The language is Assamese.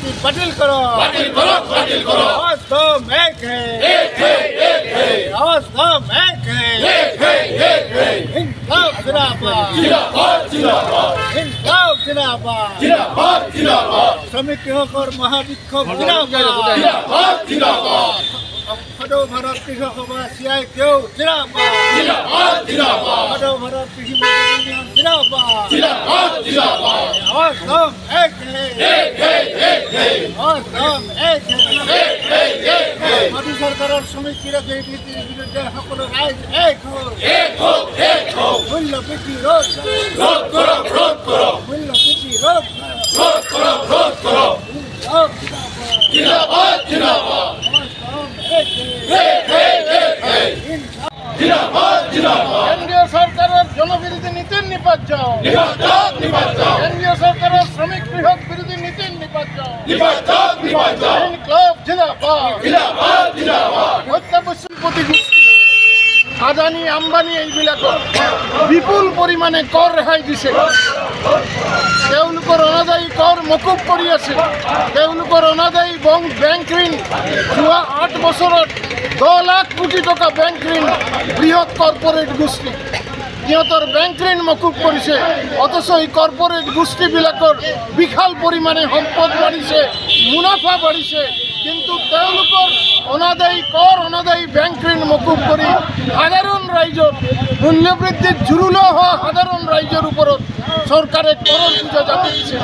नीति बातिल करो, बातिल करो, बातिल करो। आवाज हम एक है, एक है, एक है, आवाज हम एक है, एक है, एक है। इंकलाब जिंदाबाद, जिंदाबाद, जिंदाबाद, इंकलाब जिंदाबाद, जिंदाबाद, जिंदाबाद, শ্রমিক কৃষক মহাবিক্ষোভ জিন্দাবাদ, जिंदाबाद, जिंदाबाद, সদৌ ভারত কৃষক সভা CITU জিন্দাবাদ, जिंदाबाद, जिंदाबाद, সদৌ ভারত কৃষি মজদুর ইউনিয়ন জিন্দাবাদ, जिंदाबाद, जिंदाबाद। आवाज हम एक है, एक है, एक है, आवाज हम एक है। एक है, एक है। মোদী চৰকাৰৰ শ্ৰমিক বিৰোধী নীতিৰ বিৰুদ্ধে সকলো ৰাইজ এক হ'ল, एक हो, एक हो। মূল্য বৃদ্ধি ৰোধ কৰক, रोध करो, रोध करो, মূল্য বৃদ্ধি ৰোধ কৰক, रोध करो, रोध करो। ইনকলাব জিন্দাবাদ, जिंदाबाद, जिंदाबाद, आवाज हम एक है, एक है, एक है। ইনকলাব। जिंदाबाद, जिंदाबाद। কেন্দ্রীয় সরকারের জনবিরোধী নীতির নিপাত যাও, निभाओ, निभाओ, কেন্দ্রীয় সরকারের শ্রমিক কৃষক বিরোধী নীতির নিপাত যাও, निभाओ, निभाओ। ইনকলাব জিন্দাবাদ। जिंदाबाद, जिंदाबाद। অত্যাবশ্যকপতি গোষ্ঠী আদানি আম্বানি এইবিলাকক বিপুল পৰিমাণে কৰ ৰেহাই দিছে, তেওঁলোকৰ অনাদায়ী কৰ মকুব কৰি আছে, তেওঁলোকৰ অনাদায়ী বেংক ঋণ যোৱা 8 বছৰত 10 লাখ কোটি টকা বেংক ঋণ বৃহৎ কৰ্পৰেট গোষ্ঠী সিহঁতৰ বেংক ঋণ মকুব কৰিছে, অথচ এই কৰ্পৰেট গোষ্ঠীবিলাকৰ বিশাল পৰিমাণে সম্পদ বাঢ়িছে, মুনাফা বাঢ়িছে, কিন্তু তেওঁলোকৰ অনাদায়ী কৰ অনাদায়ী বেংক ঋণ মকুব কৰি সাধাৰণ ৰাইজৰ মূল্যবৃদ্ধিত জুৰুলা হোৱা সাধাৰণ ৰাইজৰ ওপৰত চৰকাৰে কৰৰ বোজা জাপি দিছে।